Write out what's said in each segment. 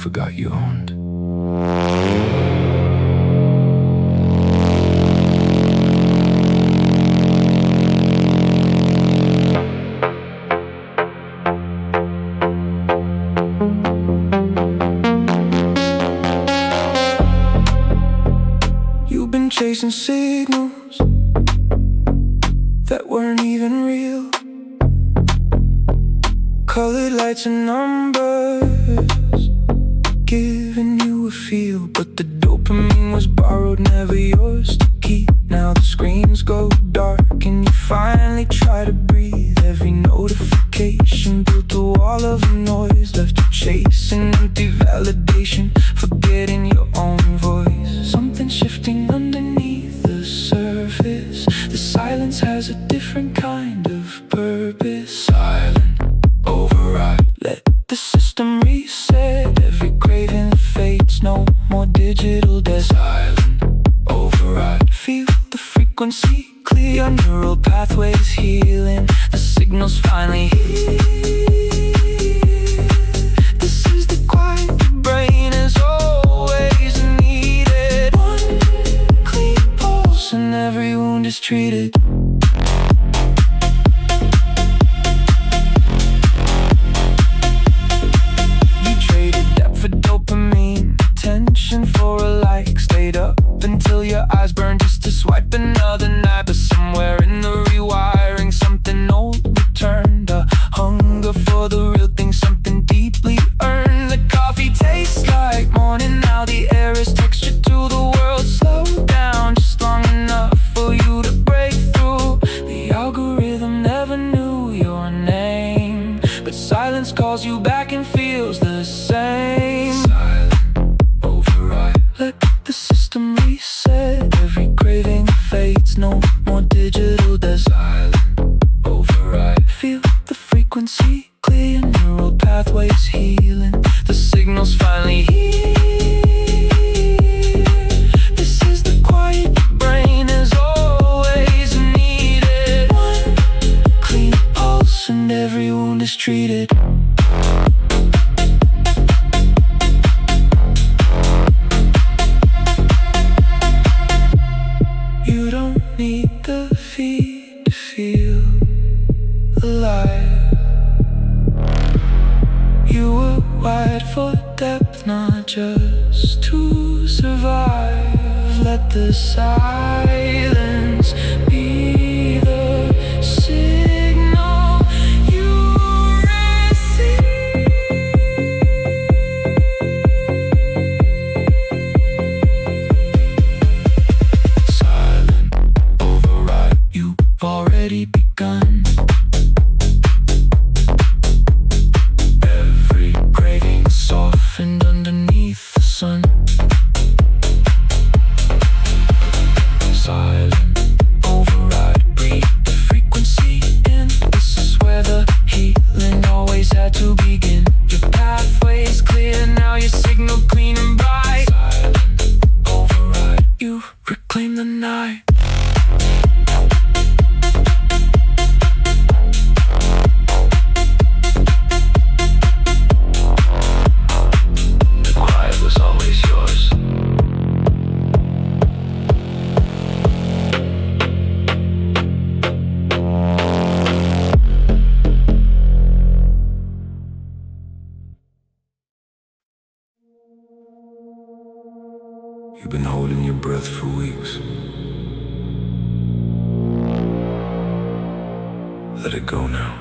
forgot you owned. You've been chasing signals that weren't even real. Colored lights and numbers giving you a feel, but the dopamine was borrowed, never yours to keep. Now the screens go dark and you finally try to breathe. Every notification built a wall of noise, left you chasing empty validation, forgetting your own voice. Something shifting underneath the surface. The silence has a different kind of purpose. Silent override, let the system reset. Every craving fades, no more digital death. Silent override, feel the frequency clear, your neural pathways healing. The signals finally here. This is the quiet your brain has always needed. One clean pulse and every wound is treated. For a like, stayed up until your eyes burned just to swipe another night. But somewhere in the rewiring, something old returned. A hunger for the real thing, something deeply earned. The coffee tastes like morning, now the air is textured to the world. Slow down just long enough for you to break through. The algorithm never knew your name, but silence calls you back and feels the same. Let the system reset. Every craving fades, no more digital death. Silent override, feel the frequency clear, your neural pathways healing. The signals finally here. This is the quiet your brain has always needed. One clean pulse and every wound is treated. Need the feed to feel alive. You were wired for depth, not just to survive. Let the silence be the signal you receive. Already begun. Every craving softened underneath the sun. Silent override, breathe the frequency in. This is where the healing always had to begin. Your pathway is clear, now your signal clean and bright. Silent override, you reclaim the night. You've been holding your breath for weeks. Let it go now.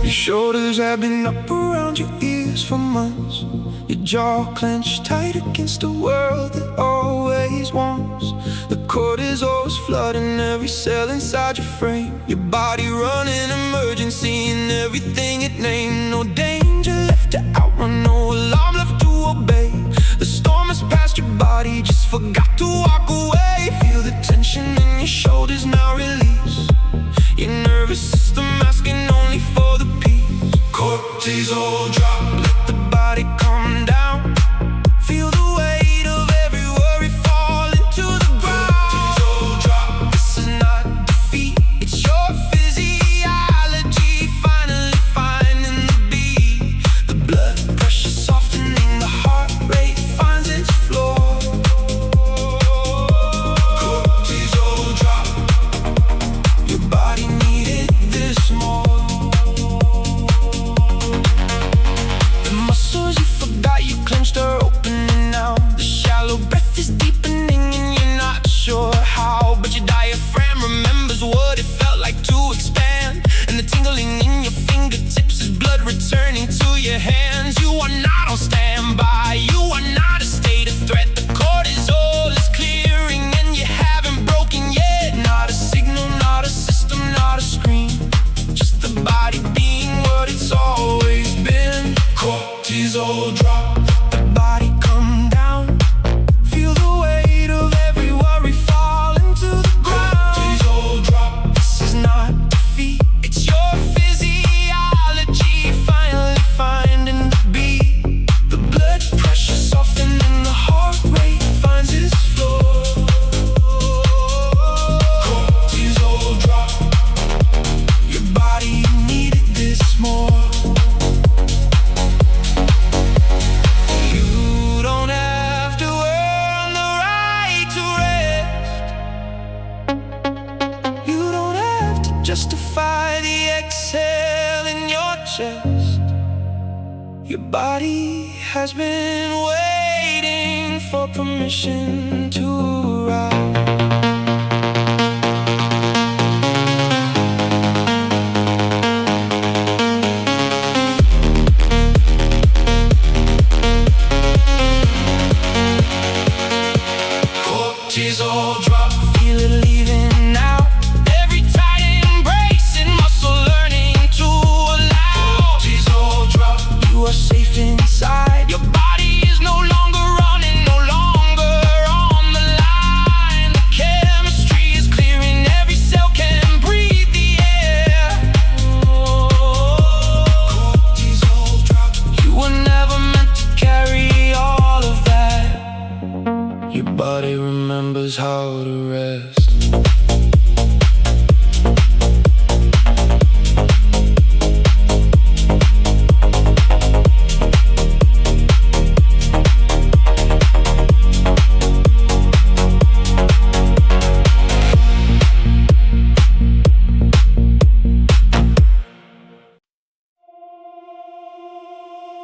Your shoulders have been up around your ears for months. Your jaw clenched tight against a world that always wants. The cortisol's flooding every cell inside your frame. Your body running emergency and everything it named. No danger left to outrun, no alarm left to obey. The storm has passed your body, just forgot to walk away. Feel the tension in your shoulders now release. Your nervous system asking only for the peace. Cortisol drop. Cortisol drop, the body come down. Feel the weight of every worry fall into the ground. Cortisol drop, this is not defeat, it's your physiology finally finding the beat. The blood pressure softening and the heart rate finds its floor. Cortisol drop, your body needed this more. You don't have to earn the right to rest. You don't have to justify the exhale in your chest. Your body has been waiting for permission to arrive. Cortisol drop, feel it leaving out. Every tight embrace and muscle learning to allow. Cortisol drop, you are safe inside. Your body is no longer running, no longer on the line. The chemistry is clearing, every cell can breathe the air. Cortisol drop, you were never meant to carry all of that. Your body remembers how to rest.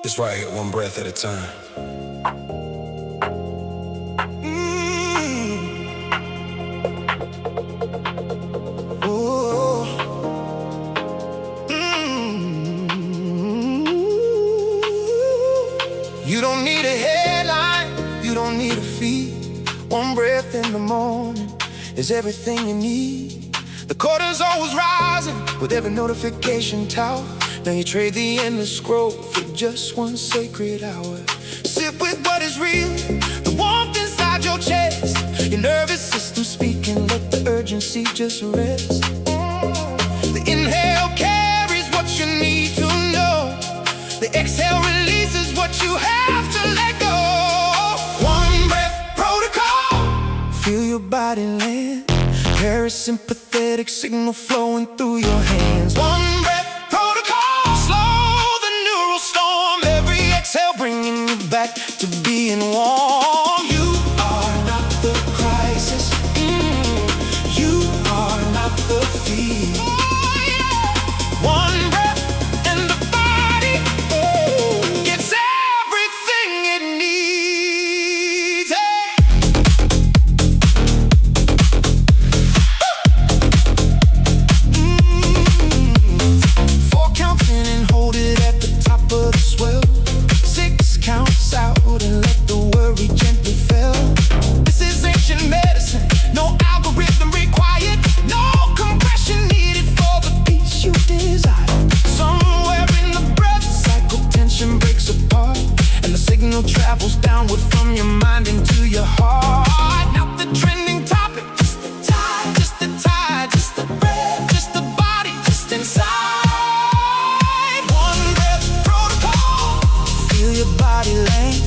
It's right here, one breath at a time. You don't need a headline, you don't need a feed. One breath in the morning is everything you need. The cortisol was rising with every notification tower. Now you trade the endless scroll for just one sacred hour. Sit with what is real, the warmth inside your chest. Your nervous system speaking, let the urgency just rest. The inhale carries what you need to know. The exhale releases what you have to let go. One breath protocol. Feel your body land. Parasympathetic signal flowing through your hands. One breath protocol. Slow the neural storm. Every exhale bringing you back to being warm. You are not the crisis. You are not the fear. One breath and the body gets everything it needs. Four counts in and hold it at the top of the swell. 6 counts out and let the worry gently fell. This is ancient medicine, no algorithm required, no compression needed for the peace you desire. Somewhere in the breath cycle, tension breaks apart, and the signal travels downward from your mind into your heart. Not the trending topic, just the tide, just the tide, just the breath, just the body, just inside. One breath protocol. Feel your body land.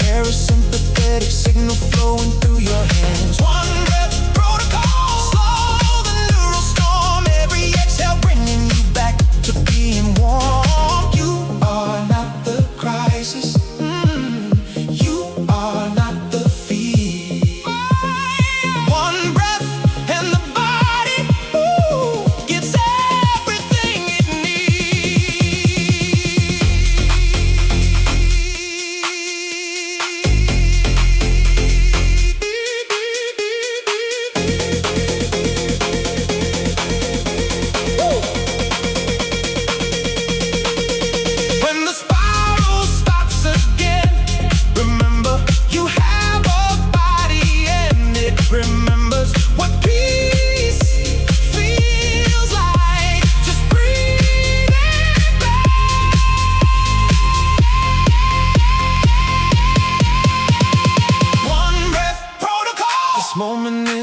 Parasympathetic signal flowing through your hands. One breath protocol. Slow the neural storm. Every exhale bringing you back to being warm. You are not the crisis. You are not the fear. One breath and the body gets everything it needs.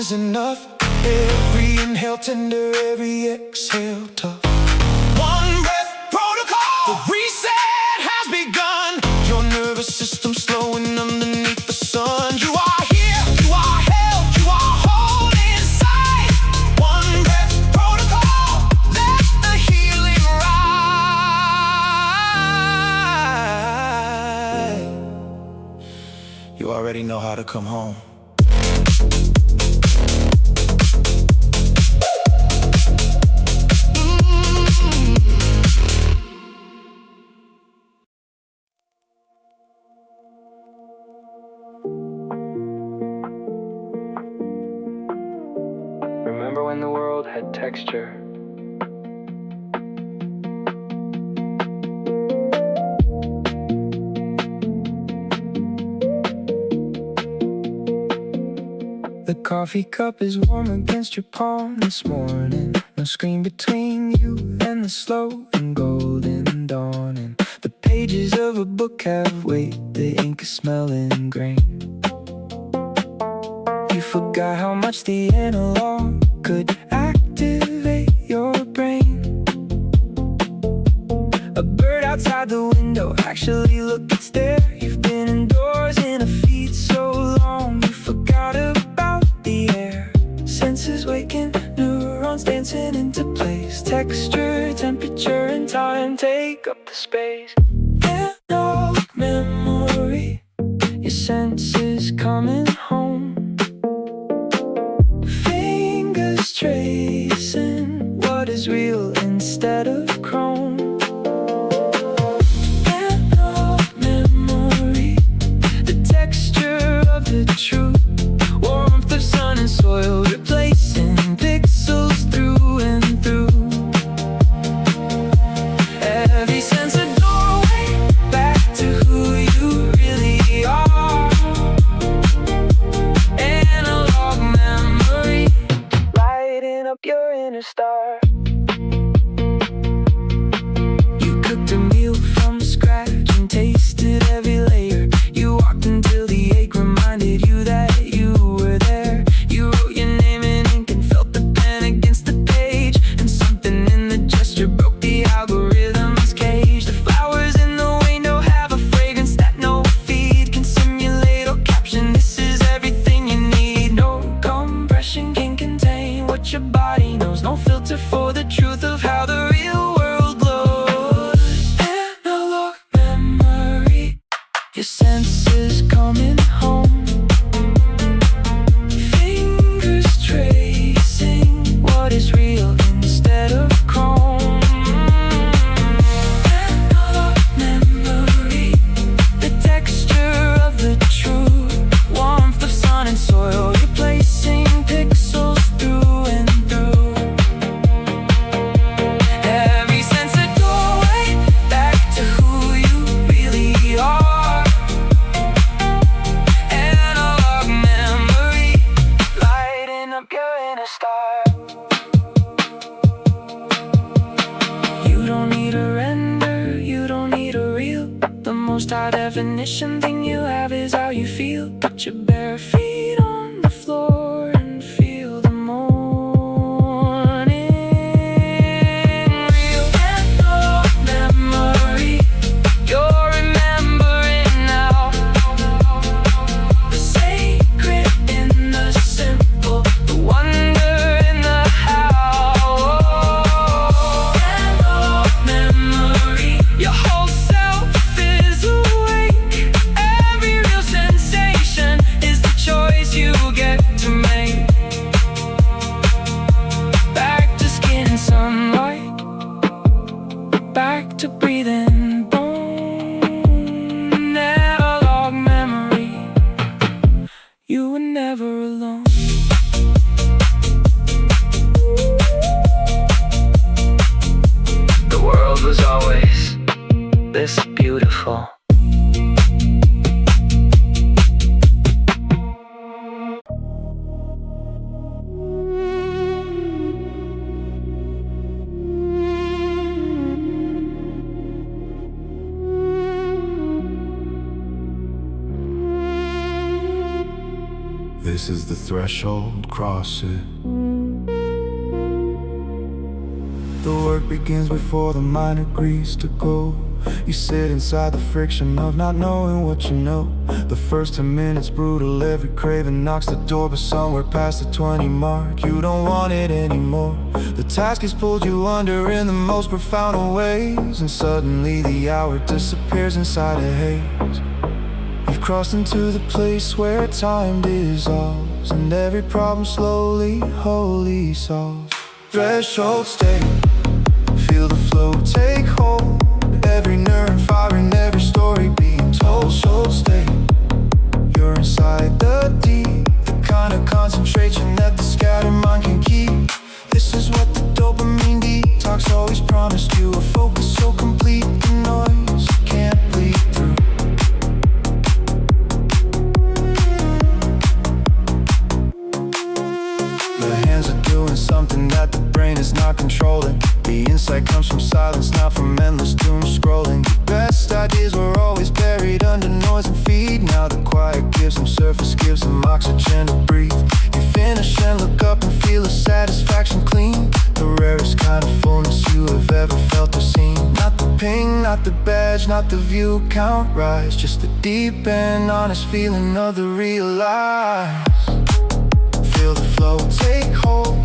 is enough. Every inhale tender, every exhale tough. One breath protocol. The reset has begun. Your nervous system slowing underneath the sun. You are here, you are held, you are whole inside. One breath protocol. Let the healing ride. You already know how to come home. Remember when the world had texture? The coffee cup is warm against your palm this morning. No screen between you and the slow and golden dawning. The pages of a book have weight, the ink is smelling grain. You forgot how much the analog could activate your brain. A bird outside the window, actually look, it's there. You've been indoors in a feed so long, you forgot about the air. Senses waking, neurons dancing into place. Texture, temperature, and time take up the space. Analog memory, your senses coming home. Fingers tracing what is real instead of chrome. Analog memory, the texture of the truth. Warmth of sun and soil, replacing pixels through and through. Every sense a doorway back to who you really are. Analog memory, lighting up your inner star. You cooked a meal from scratch and tasted every layer. You walked until the ache reminded you that you were there. You wrote your name in ink and felt the pen against the page. And something in the gesture broke the algorithm's cage. The flowers in the window have a fragrance that no feed can simulate or caption. This is everything you need. No compression can contain what your body knows. No filter for the truth of how the real world glows. Analog memory, your senses coming home. Fingers tracing what is real instead of chrome. Analog memory, the texture of the truth. Warmth of sun and soil, replacing pixels through and through. Every sense a doorway back to who you really are. Analog memory, lighting up your inner star. You don't need a render, you don't need a reel. The most high definition thing you have is how you feel. Put your bare feet on the floor and feel the morning real. Analog memory, you're remembering now. The sacred in the simple, the wonder in the how. Analog memory, your whole self is awake. Every real sensation is the choice you get to make. This is the threshold, cross it. The work begins before the mind agrees to go. You sit inside the friction of not knowing what you know. The first 10 minutes brutal, every craving knocks the door, but somewhere past the 20 mark, you don't want it anymore. The task has pulled you under in the most profound of ways, and suddenly the hour disappears inside a haze. You've crossed into the place where time dissolves, and every problem slowly, wholly solves. Threshold state, feel the flow take hold. Every nerve firing, every story being told. Soul state, you're inside the deep, the kind of concentration that the scattered mind can keep. This is what the dopamine detox always promised you. A focus so complete, the noise can't bleed through. The hands are doing something that the brain is not controlling. The insight comes from silence, not from endless doom scrolling. The best ideas were always buried under noise and feed. Now the quiet gives them surface, gives them oxygen to breathe. You finish and look up and feel a satisfaction clean. The rarest kind of fullness you have ever felt or seen. Not the ping, not the badge, not the view count rise, just the deep and honest feeling of the realize. Feel the flow take hold,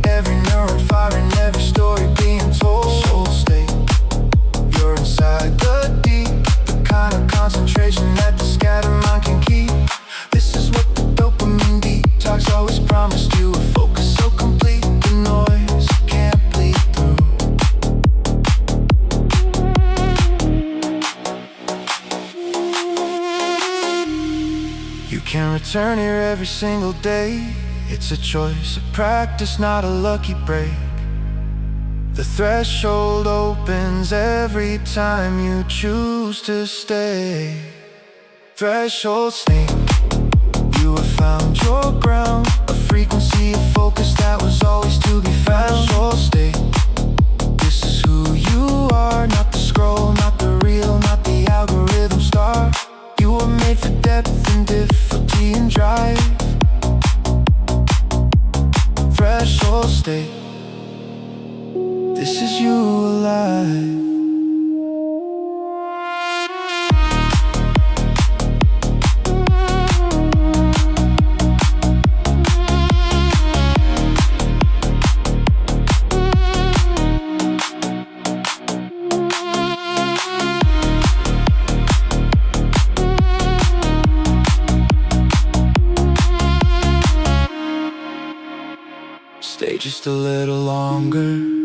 every neuron firing, every story being told. Soul state, you're inside the deep, the kind of concentration that the scattered mind can keep. This is what the dopamine detox always promised you. A focus so complete, the noise can't bleed through. You can return here every single day. It's a choice, a practice, not a lucky break. The threshold opens every time you choose to stay. Threshold state, you have found your ground, a frequency of focus that was always to be found. Threshold state, this is who you are, not the scroll, not the reel, not the algorithm star. You were made for depth and difficulty and drive. Threshold state, this is you alive. Stay just a little longer.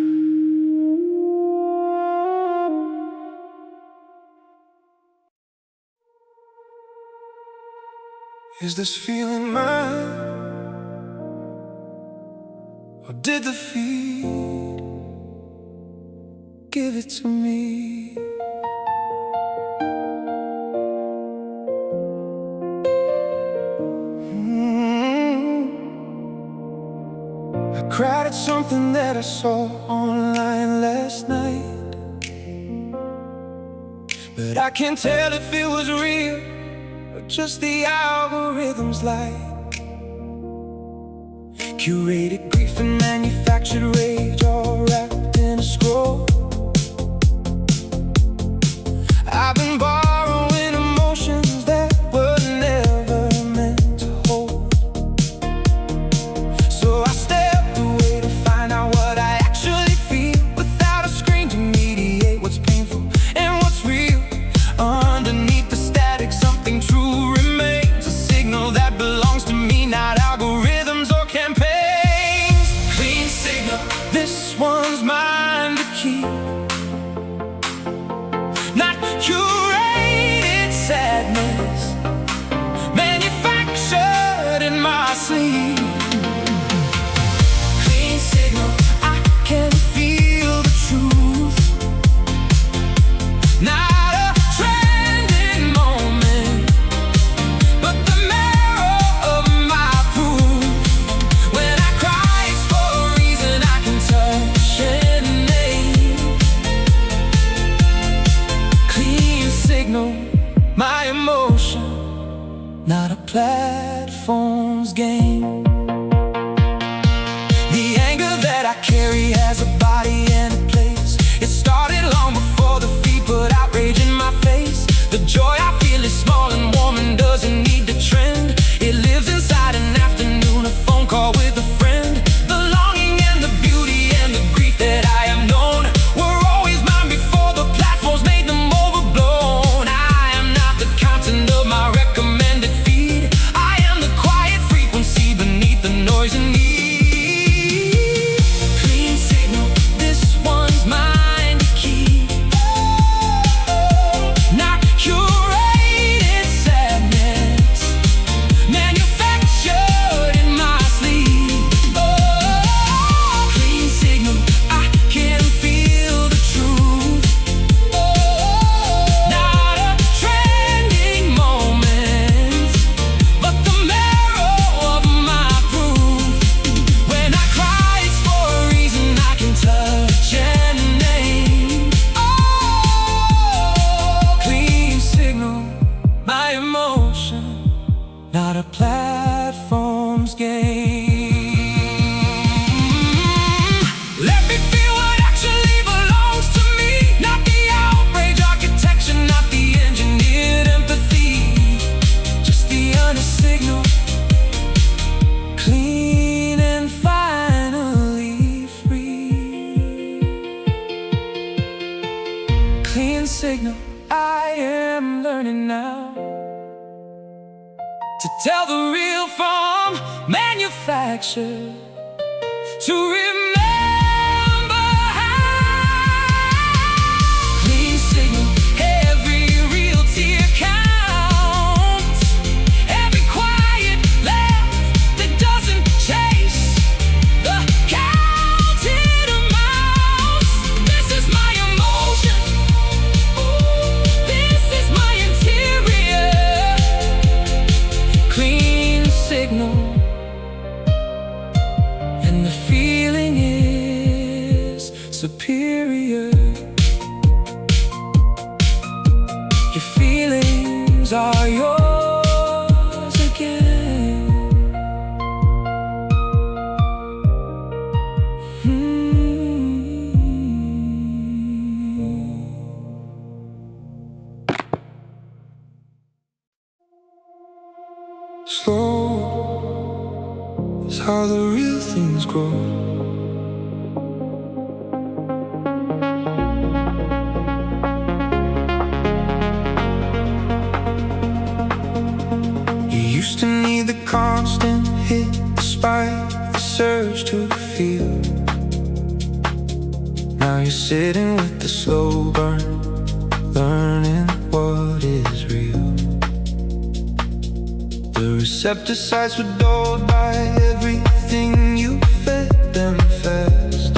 Is this feeling mine, or did the feed give it to me? I cried at something that I saw online last night, but I can't tell if it was real or just the algorithm's light. Curated grief and manufactured rage, all wrapped in a scroll. I've been borrowing emotions that were never meant to hold. So I stepped away to find out what I actually feel, without a screen to mediate what's painful and what's real. Underneath the static, something true remains, a signal that belongs to me, not algorithms or campaigns. Clean signal, this one's mine to keep, not curated sadness, manufactured in my sleep. Clean signal, I can feel the truth, not a trending moment, but the marrow of my proof. When I cry, it's for a reason I can touch and name. Clean signal, my emotion, not a platform's platforms gain. The anger that I carry has a body and a place. It started long before the feet put outrage in my face. The joy I feel is small and warm and doesn't need to trend. It lives inside an afternoon, a phone call with a friend. The longing and the beauty and the grief that I have known were always mine before the platforms made them overblown. I am not the content of my recommended feed. I am the quiet frequency beneath the noise and need. Clean signal, this one's mine to keep. Not curated sadness, manufactured in my sleep. Oh, clean signal, I can feel the truth. Not a trending moment, but the marrow of my proof. When I cry, it's for a reason I can touch and name. Oh, clean signal, my emotion, not a platform's game. Let me feel what actually belongs to me. Not the outrage architecture, not the engineered empathy. Just the honest signal, clean and finally free. Clean signal, I am learning now to tell the real from manufactured, to remember how. Clean signal, every real tear counts. Every quiet laugh that doesn't chase the counted amounts. This is my emotion. This is my interior. Clean signal, and the feeling is superior. Your feelings are yours again. Slow is how the real things grow. You used to need the constant hit, despite the surge to feel. Now you're sitting with the slow burn, learning what is real. The receptor sites were dulled by everything you fed them fast.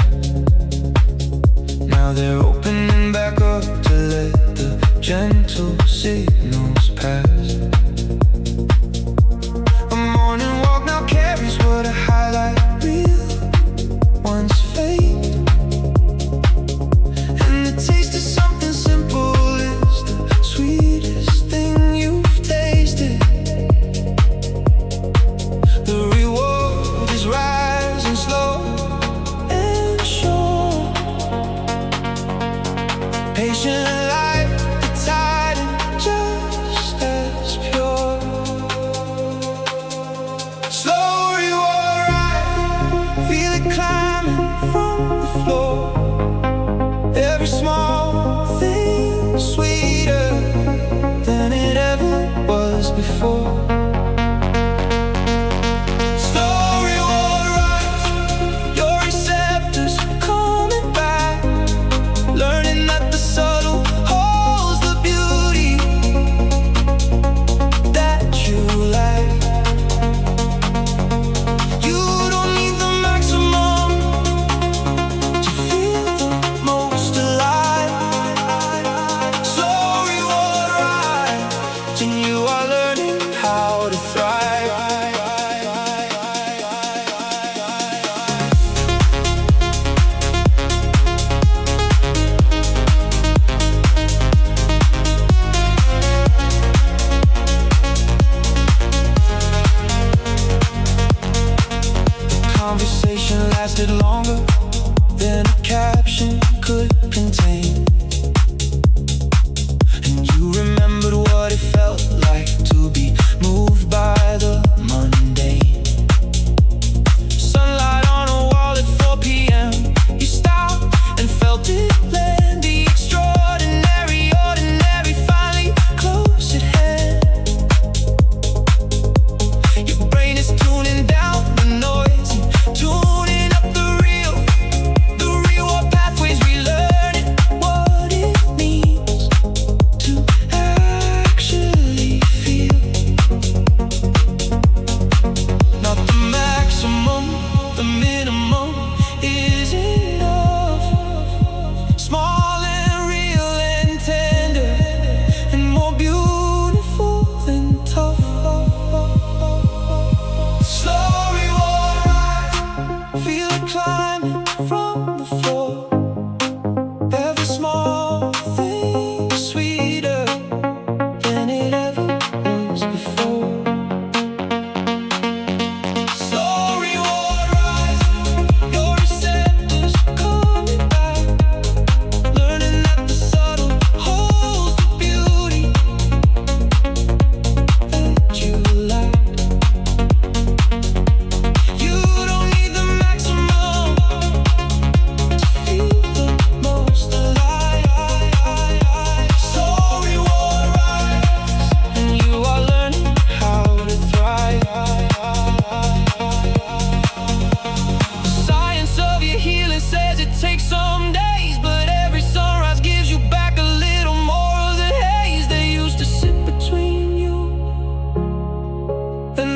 Now they're opening back up to let the gentle signals pass. A morning walk now carries what a highlight reel once fade. And the taste of something simple is the sweetest thing you've tasted. The reward is rising slow and sure. Patient light, the tide, and just as pure. Slow reward rise, feel it climbing from the floor. Every small thing sweeter than it ever was before. Slow reward rise, your receptors coming back, learning that the subtle holds the beauty that you lack. You don't need the maximum to feel the most alive. Slow reward rise, and you are learning how to thrive.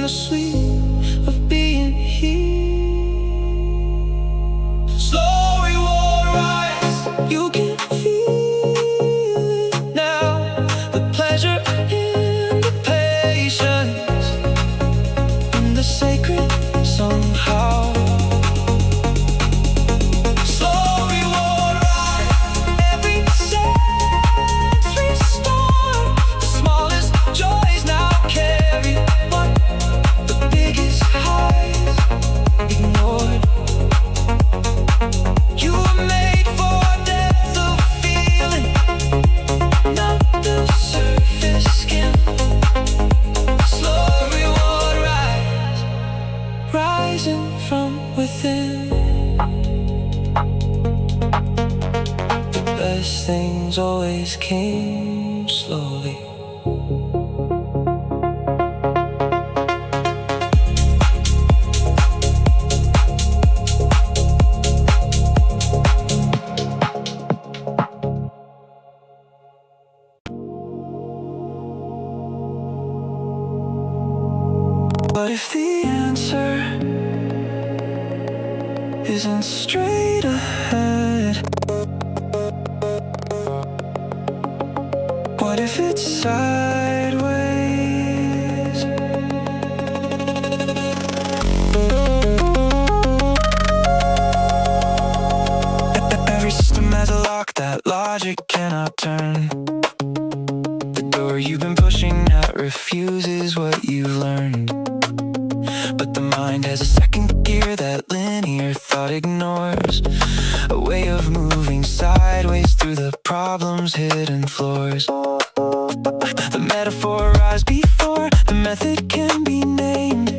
the sweet of being here. Slow reward rise, you can feel it now. The pleasure in the patience, in the sacred somehow. Slow reward rise, every sense restored. The smallest joys now carry one, the biggest highs ignored. You were made for depth of feeling, not the surface skin. Slow reward rise, rising from within. The best things always came slowly. But if the answer isn't straight ahead, what if it's sideways? Every system has a lock that logic cannot turn. The door you've been pushing at refuses what you've learned. But the mind has a second gear that linear thought ignores, a way of moving sideways through the problem's hidden floors. The metaphor arrives before the method can be named.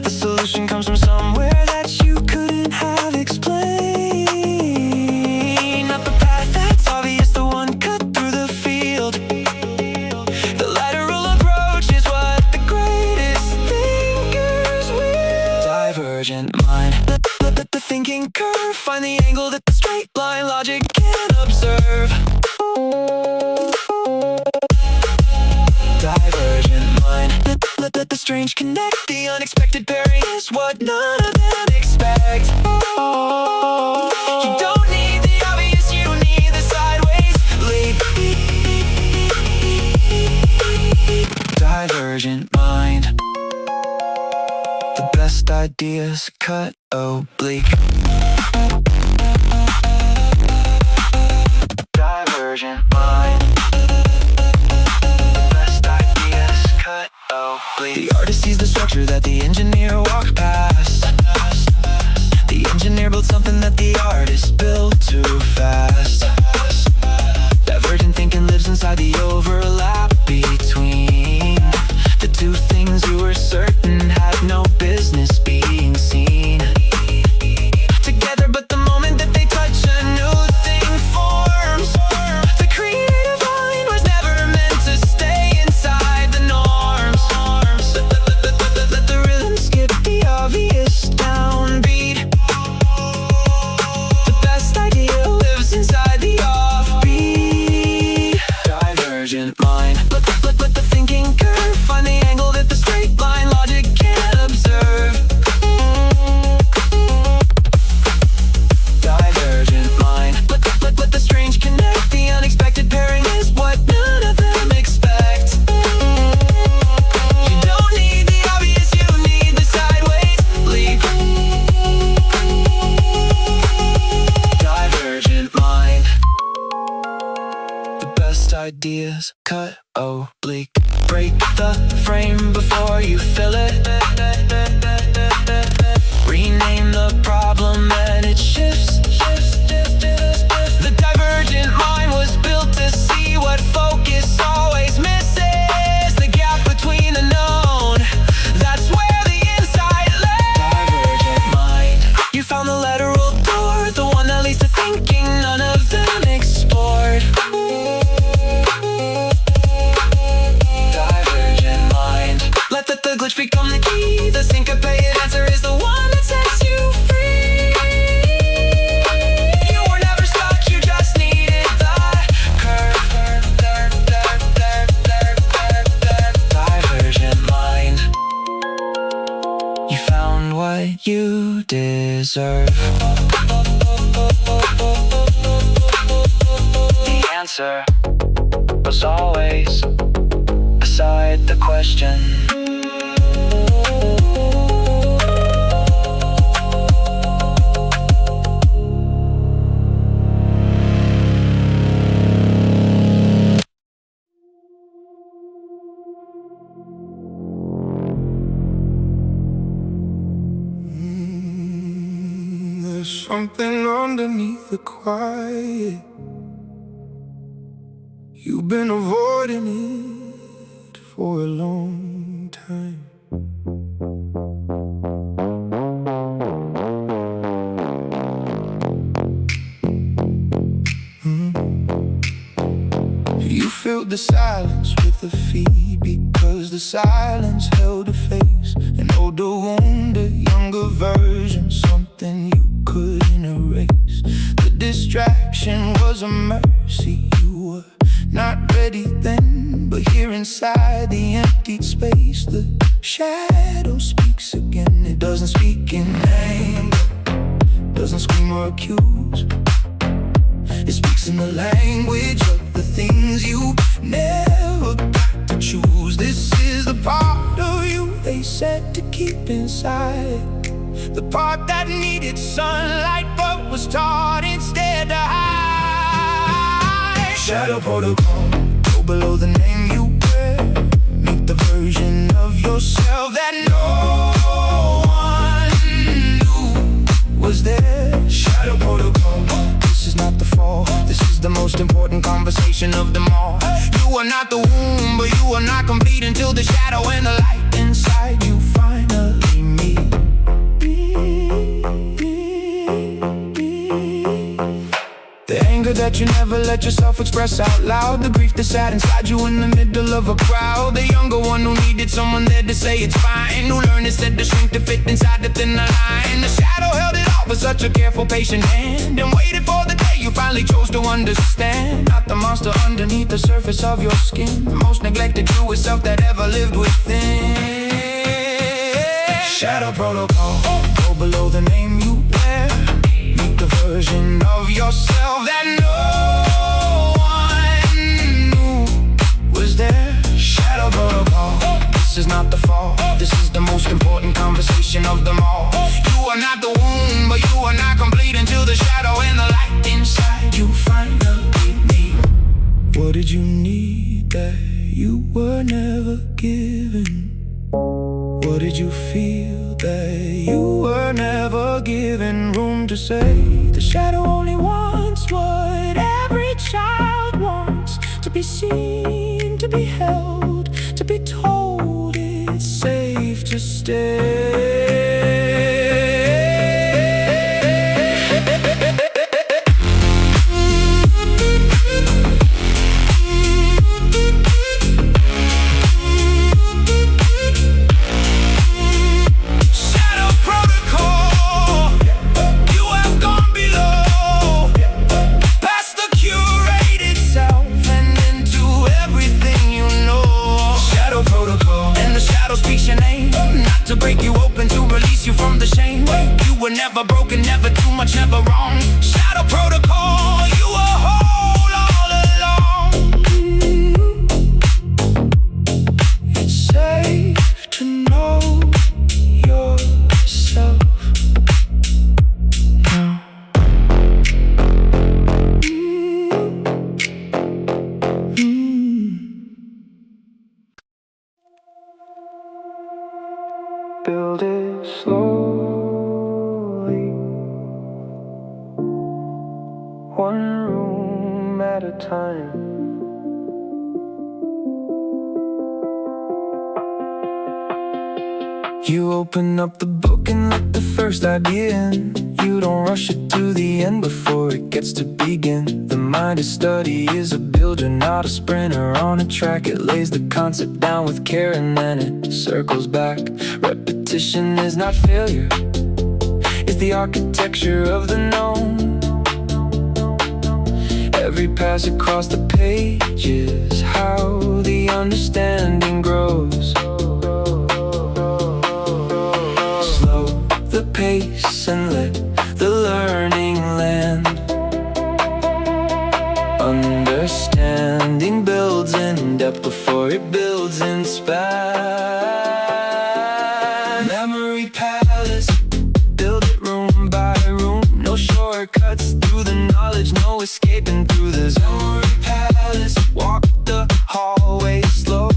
The solution comes from somewhere that you couldn't have explained. Not the path that's obvious, the one cut through the field. The lateral approach is what the greatest thinkers will. Divergent mind, let the thinking curve find the angle that the straight line logic can't observe. Divergent mind, let the strange connect. The unexpected pairing is what none of them expect. You don't need the obvious, you need the sideways leap. Divergent mind, the best ideas cut oblique. Divergent mind, the best ideas cut oblique. The artist sees the structure that the engineer walked past. The engineer built something that the artist built too fast. Divergent thinking lives inside the overlap between the two things you were certain had no business being seen together, but the moment that they touch, a new thing forms. The creative mind was never meant to stay inside the norms. Let the rhythm skip the obvious downbeat. The best idea lives inside the offbeat. Divergent mind, let the thinking curve find the angle that the straight line logic can't observe. Divergent mind, let the strange connect. The unexpected pairing is what none of them expect. You don't need the obvious, you need the sideways leap. Divergent mind, the best ideas cut oblique. Break the frame before you fill it. Rename the problem and it shifts. The divergent mind was built to see what focus always misses. The gap between the known, that's where the insight lives. Divergent mind, you found the lateral door, the one that leads to thinking none of them explored. Divergent mind, let the glitch become the key. The syncopated answer is the one that sets you free. You were never stuck, you just needed the curve. Divergent mind, deserve. The answer was always beside the question. There's something underneath the quiet. You've been avoiding it for a long time. You filled the silence with a feed, because the silence held a face, an older wound, a younger version, something you couldn't erase. The distraction was a mercy. You were not ready then, but here inside the emptied space, the shadow speaks again. It doesn't speak in anger, doesn't scream or accuse. It speaks in the language of the things you never got to choose. This is the part of you they said to keep inside, the part that needed sunlight but was taught instead to hide. Shadow protocol, go below the name you wear. Meet the version of yourself that no one knew was there. Shadow protocol, this is not the fall, this is the most important conversation of them all. You are not the womb, but you are not complete until the shadow and the light inside you finally meet. The anger that you never let yourself express out loud, the grief that sat inside you in the middle of a crowd. The younger one who needed someone there to say it's fine, who learned instead to shrink to fit inside the thinner line. The shadow held it all with such a careful, patient hand, and waited for the day you finally chose to understand. Not the monster underneath the surface of your skin, the most neglected truest self that ever lived within. Shadow protocol, go below the name you wear. Meet the version of yourself that no one knew was there. Shadow protocol, this is not the fall, this is the most important conversation of them all. You are not the womb, but you are not complete until the shadow and the light inside you finally meet. What did you need that you were never given? What did you feel that you were never given room to say? The shadow only wants what every child wants, to be seen, to be held, to be told it's safe to stay. To break you open, to release you from the shame. You were never broken, never too much, never wrong. Shadow protocol, you were whole all along. It's safe to know yourself now. Build it slowly, one room at a time. You open up the book and let the first idea in. You don't rush it to the end before it gets to begin. The mind of study is a builder, not a sprinter on a track. It lays the concept down with care and then it circles back. Repetition is not failure, it's the architecture of the known. Every pass across the page is how the understanding grows. Slow the pace and let up before it builds in span. Memory palace, build it room by room. No shortcuts through the knowledge, no escaping through this memory palace. Walk the hallway slow,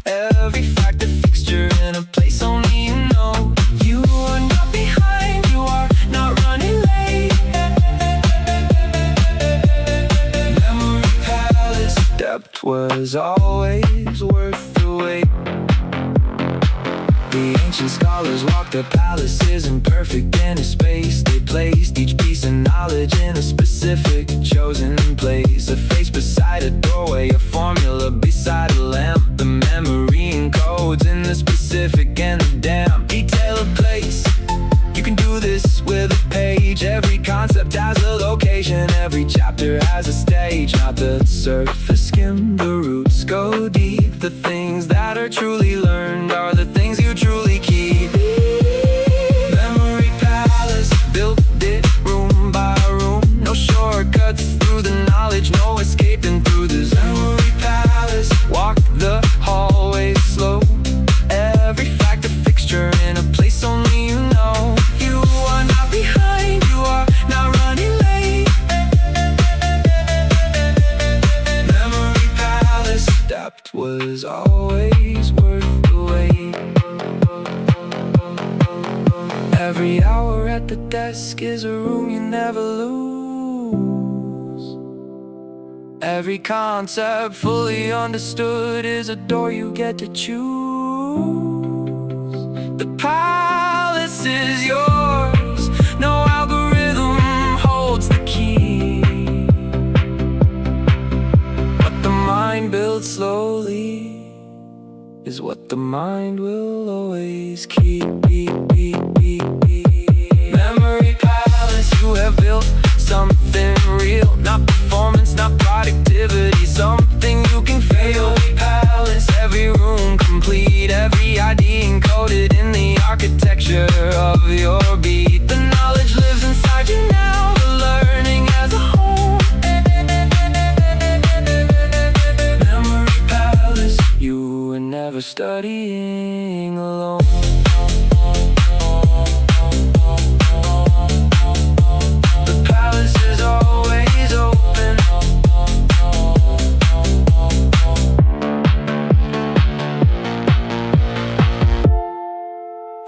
every factor fixture in a place only you know. You are not behind, you are not running late. Memory palace, depth was always worth the wait. The ancient scholars walked their palaces in perfect inner space. They placed each piece of knowledge in a specific chosen place. A face beside a doorway, a formula beside a lamp. The memory encodes in the specific and the damp detail of place. You can do this with a page. Every concept has a location, every chapter has a stage. Not the surface skim, the roots go deep. The things that are truly learned are the things you truly keep. Memory palace, built it room by room. No shortcuts through the knowledge, no escaping through this memory palace. Walk the hallway slow, every factor fixture in a place only you know. You are not behind, you are not running late. Memory palace, depth was always worth the wait. Every hour at the desk is a room you never lose. Every concept fully understood is a door you get to choose. The palace is yours, no algorithm holds the key. What the mind builds slowly is what the mind will always keep. Memory palace, you have built something real. Not performance, not productivity, something you can feel. Memory palace, every room complete, every idea encoded in the architecture of your beat. The knowledge lives inside you now, the learning as a whole. Memory palace, you were never studying alone. The palace is always open.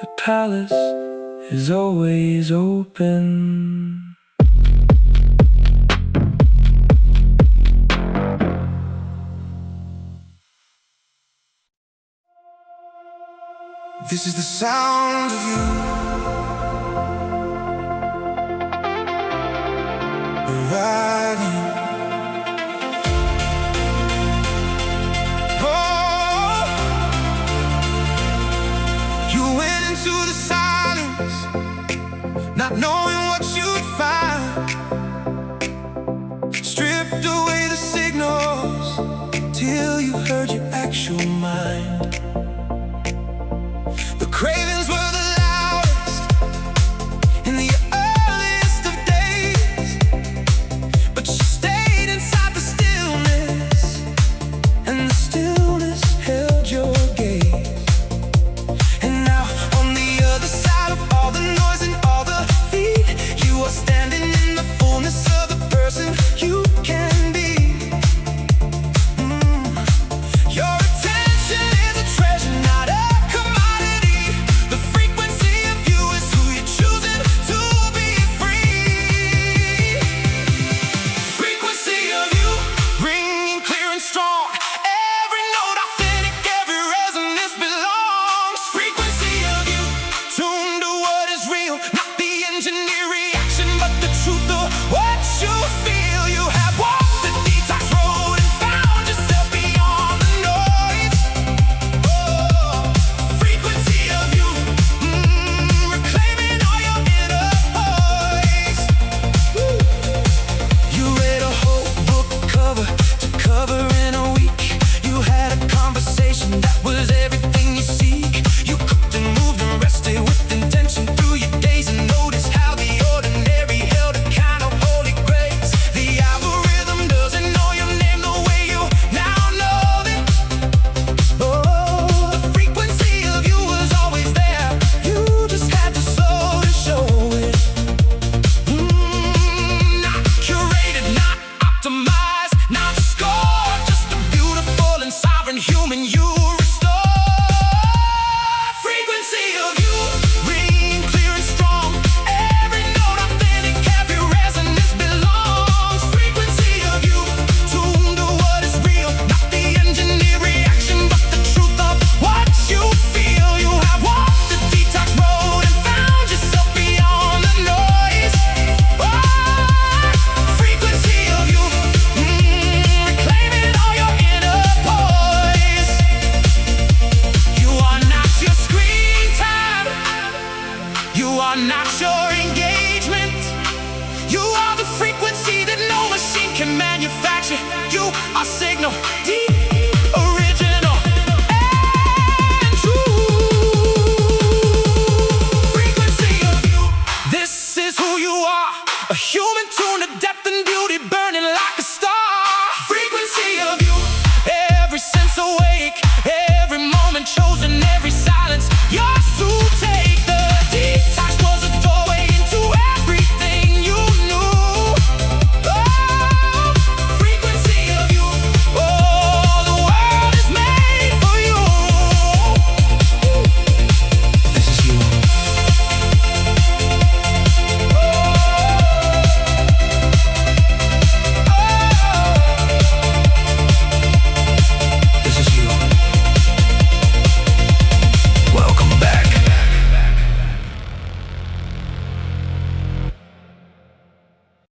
The palace is always open. This is the sound of you, arriving. Oh, you went into the silence, not knowing what you'd find. Stripped away the signals till you heard your actual mind. The cravings were the loudest in the earliest of days, but you stayed inside the stillness, and the stillness held your gaze. And now on the other side of all the noise and all the feet, you are standing in the fullness of the person you can be. Your attention is a treasure, not a commodity. The frequency of you is who you're choosing to be free. Frequency of you, ringing clear and strong. Every note authentic, every resonance belongs. Frequency of you, tuned to what is real, not the engineer reaction, but the truth of what you feel. You have walked the detox road and found yourself beyond the noise. Oh, frequency of you, reclaiming all your inner voice. Woo. You read a whole book cover to cover in a week. You had a conversation that was everything